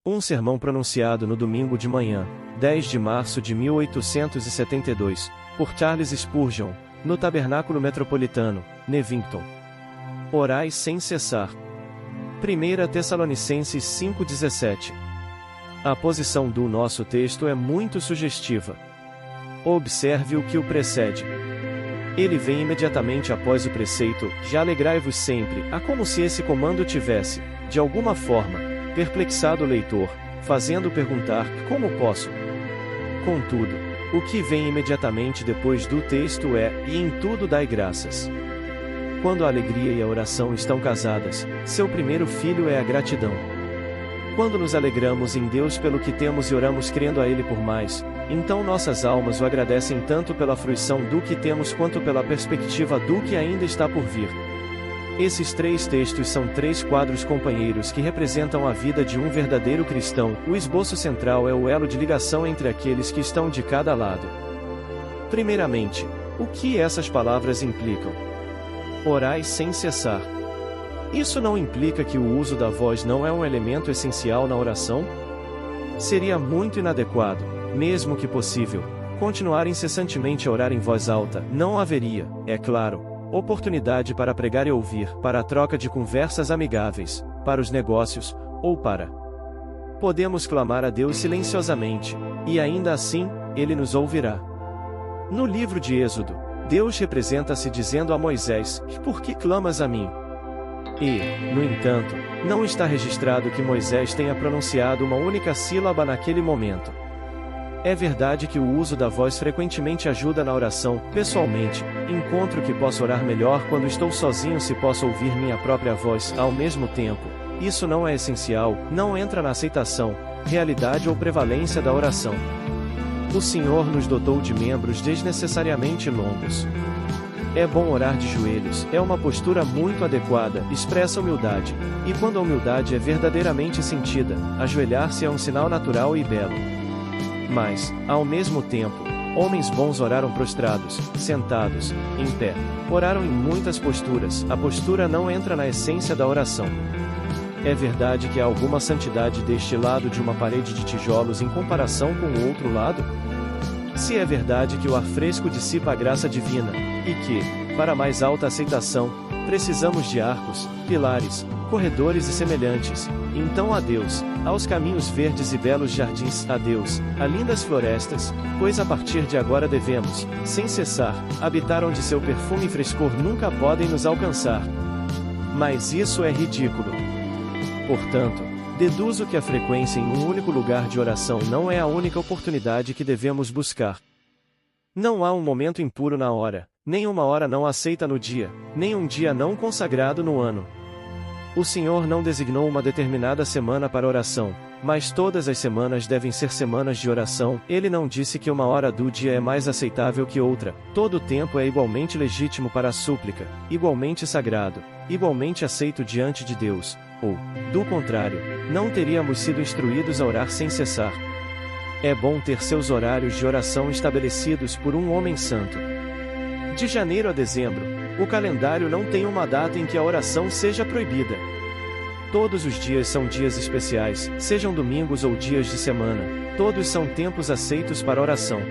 Um sermão pronunciado no domingo de manhã, 10 de março de 1872, por Charles Spurgeon, no Tabernáculo Metropolitano, Nevington. Orai sem cessar. 1 Tessalonicenses 5,17. A posição do nosso texto é muito sugestiva. Observe o que o precede. Ele vem imediatamente após o preceito, já alegrai-vos sempre, como se esse comando tivesse, de alguma forma, perplexado o leitor, fazendo perguntar, como posso? Contudo, o que vem imediatamente depois do texto é, e em tudo dai graças. Quando a alegria e a oração estão casadas, seu primeiro filho é a gratidão. Quando nos alegramos em Deus pelo que temos e oramos crendo a Ele por mais, então nossas almas o agradecem tanto pela fruição do que temos quanto pela perspectiva do que ainda está por vir. Esses três textos são três quadros companheiros que representam a vida de um verdadeiro cristão. O esboço central é o elo de ligação entre aqueles que estão de cada lado. Primeiramente, o que essas palavras implicam? Orai sem cessar. Isso não implica que o uso da voz não é um elemento essencial na oração? Seria muito inadequado, mesmo que possível, continuar incessantemente a orar em voz alta. Não haveria, é claro, oportunidade para pregar e ouvir, para a troca de conversas amigáveis, para os negócios, ou para. Podemos clamar a Deus silenciosamente, e ainda assim, Ele nos ouvirá. No livro de Êxodo, Deus representa-se dizendo a Moisés, por que clamas a mim? E, no entanto, não está registrado que Moisés tenha pronunciado uma única sílaba naquele momento. É verdade que o uso da voz frequentemente ajuda na oração. Pessoalmente, encontro que posso orar melhor quando estou sozinho se posso ouvir minha própria voz. Ao mesmo tempo, isso não é essencial, não entra na aceitação, realidade ou prevalência da oração. O Senhor nos dotou de membros desnecessariamente longos. É bom orar de joelhos, é uma postura muito adequada, expressa humildade, e quando a humildade é verdadeiramente sentida, ajoelhar-se é um sinal natural e belo. Mas, ao mesmo tempo, homens bons oraram prostrados, sentados, em pé. Oraram em muitas posturas. A postura não entra na essência da oração. É verdade que há alguma santidade deste lado de uma parede de tijolos em comparação com o outro lado? Se é verdade que o ar fresco dissipa a graça divina, e que, para mais alta aceitação, precisamos de arcos, pilares, corredores e semelhantes, então adeus, aos caminhos verdes e belos jardins, adeus, a lindas florestas, pois a partir de agora devemos, sem cessar, habitar onde seu perfume e frescor nunca podem nos alcançar. Mas isso é ridículo. Portanto, deduzo que a frequência em um único lugar de oração não é a única oportunidade que devemos buscar. Não há um momento impuro na hora, nem uma hora não aceita no dia, nem um dia não consagrado no ano. O Senhor não designou uma determinada semana para oração, mas todas as semanas devem ser semanas de oração. Ele não disse que uma hora do dia é mais aceitável que outra. Todo tempo é igualmente legítimo para a súplica, igualmente sagrado, igualmente aceito diante de Deus, ou, do contrário, não teríamos sido instruídos a orar sem cessar. É bom ter seus horários de oração estabelecidos por um homem santo. De janeiro a dezembro, o calendário não tem uma data em que a oração seja proibida. Todos os dias são dias especiais, sejam domingos ou dias de semana, todos são tempos aceitos para oração.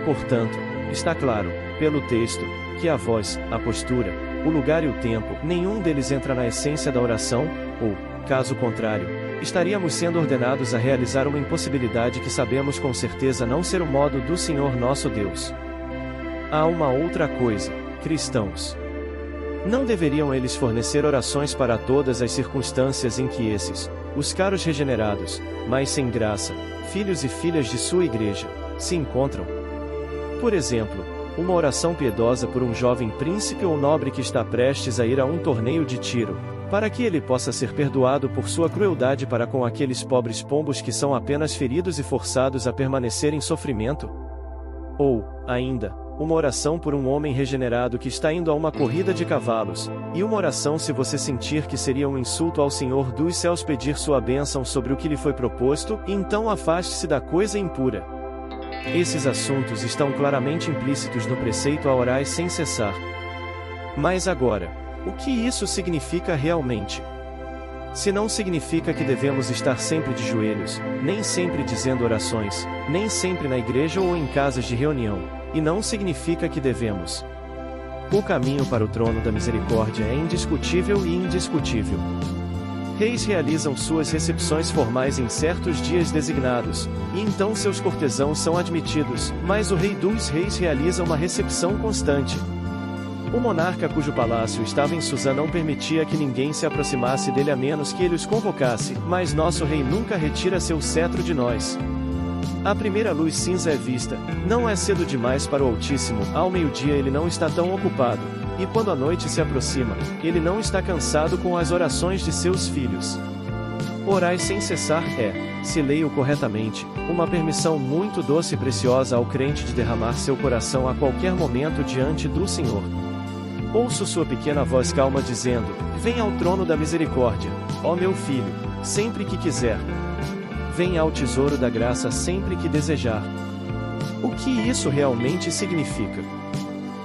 Portanto, está claro, pelo texto, que a voz, a postura, o lugar e o tempo, nenhum deles entra na essência da oração, ou, caso contrário, estaríamos sendo ordenados a realizar uma impossibilidade que sabemos com certeza não ser o modo do Senhor nosso Deus. Há uma outra coisa. Cristãos. Não deveriam eles fornecer orações para todas as circunstâncias em que esses, os caros regenerados, mas sem graça, filhos e filhas de sua igreja, se encontram? Por exemplo, uma oração piedosa por um jovem príncipe ou nobre que está prestes a ir a um torneio de tiro, para que ele possa ser perdoado por sua crueldade para com aqueles pobres pombos que são apenas feridos e forçados a permanecer em sofrimento? Ou, ainda, uma oração por um homem regenerado que está indo a uma corrida de cavalos, e uma oração se você sentir que seria um insulto ao Senhor dos céus pedir sua bênção sobre o que lhe foi proposto, então afaste-se da coisa impura. Esses assuntos estão claramente implícitos no preceito a orar sem cessar. Mas agora, o que isso significa realmente? Se não significa que devemos estar sempre de joelhos, nem sempre dizendo orações, nem sempre na igreja ou em casas de reunião, e não significa que devemos. O caminho para o trono da misericórdia é indiscutível e indiscutível. Reis realizam suas recepções formais em certos dias designados, e então seus cortesãos são admitidos, mas o rei dos reis realiza uma recepção constante. O monarca cujo palácio estava em Suzã não permitia que ninguém se aproximasse dele a menos que ele os convocasse, mas nosso rei nunca retira seu cetro de nós. A primeira luz cinza é vista, não é cedo demais para o Altíssimo, ao meio-dia ele não está tão ocupado, e quando a noite se aproxima, ele não está cansado com as orações de seus filhos. Orai sem cessar é, se leio corretamente, uma permissão muito doce e preciosa ao crente de derramar seu coração a qualquer momento diante do Senhor. Ouço sua pequena voz calma dizendo: venha ao trono da misericórdia, ó meu filho, sempre que quiser. Venha ao tesouro da graça sempre que desejar. O que isso realmente significa?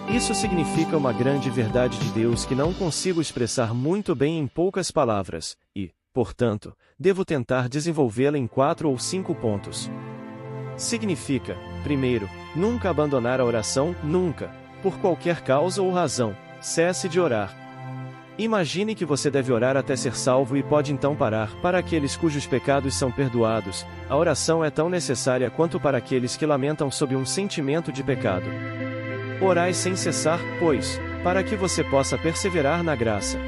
Isso significa uma grande verdade de Deus que não consigo expressar muito bem em poucas palavras, e, portanto, devo tentar desenvolvê-la em 4 ou 5 pontos. Significa, primeiro, nunca abandonar a oração, nunca, por qualquer causa ou razão, cesse de orar. Imagine que você deve orar até ser salvo e pode então parar. Para aqueles cujos pecados são perdoados, a oração é tão necessária quanto para aqueles que lamentam sob um sentimento de pecado. Orai sem cessar, pois, para que você possa perseverar na graça.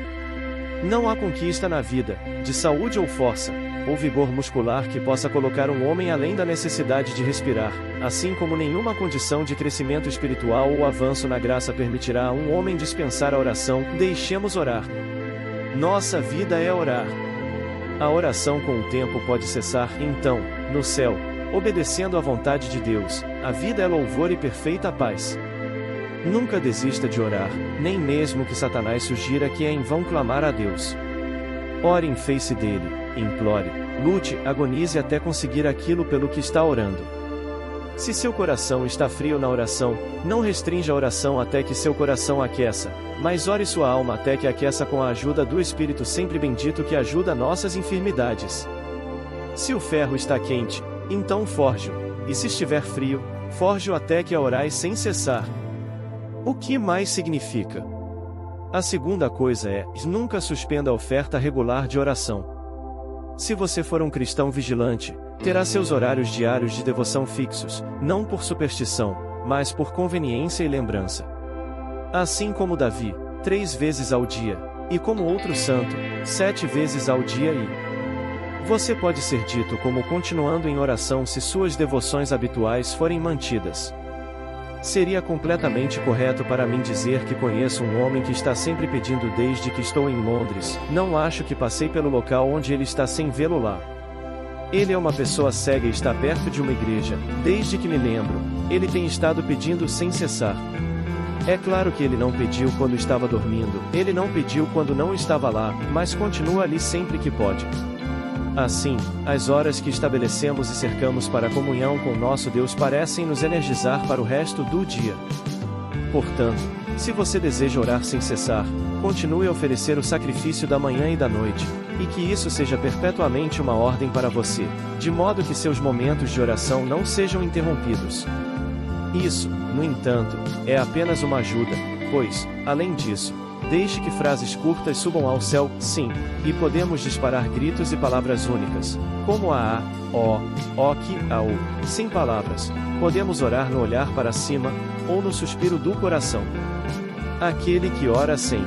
Não há conquista na vida, de saúde ou força, ou vigor muscular que possa colocar um homem além da necessidade de respirar, assim como nenhuma condição de crescimento espiritual ou avanço na graça permitirá a um homem dispensar a oração. Deixemos orar. Nossa vida é orar. A oração com o tempo pode cessar, então, no céu, obedecendo à vontade de Deus, a vida é louvor e perfeita paz. Nunca desista de orar, nem mesmo que Satanás sugira que é em vão clamar a Deus. Ore em face dele, implore, lute, agonize até conseguir aquilo pelo que está orando. Se seu coração está frio na oração, não restrinja a oração até que seu coração aqueça, mas ore sua alma até que aqueça com a ajuda do Espírito sempre bendito que ajuda nossas enfermidades. Se o ferro está quente, então forje-o, e se estiver frio, forje-o até que a orais sem cessar. O que mais significa? A segunda coisa é, nunca suspenda a oferta regular de oração. Se você for um cristão vigilante, terá seus horários diários de devoção fixos, não por superstição, mas por conveniência e lembrança. Assim como Davi, 3 vezes ao dia, e como outro santo, 7 vezes ao dia e... Você pode ser dito como continuando em oração se suas devoções habituais forem mantidas. Seria completamente correto para mim dizer que conheço um homem que está sempre pedindo desde que estou em Londres, não acho que passei pelo local onde ele está sem vê-lo lá. Ele é uma pessoa cega e está perto de uma igreja, desde que me lembro, ele tem estado pedindo sem cessar. É claro que ele não pediu quando estava dormindo, ele não pediu quando não estava lá, mas continua ali sempre que pode. Assim, as horas que estabelecemos e cercamos para a comunhão com nosso Deus parecem nos energizar para o resto do dia. Portanto, se você deseja orar sem cessar, continue a oferecer o sacrifício da manhã e da noite, e que isso seja perpetuamente uma ordem para você, de modo que seus momentos de oração não sejam interrompidos. Isso, no entanto, é apenas uma ajuda, pois, além disso, deixe que frases curtas subam ao céu, sim, e podemos disparar gritos e palavras únicas, como a que, a o, sem palavras, podemos orar no olhar para cima, ou no suspiro do coração. Aquele que ora sem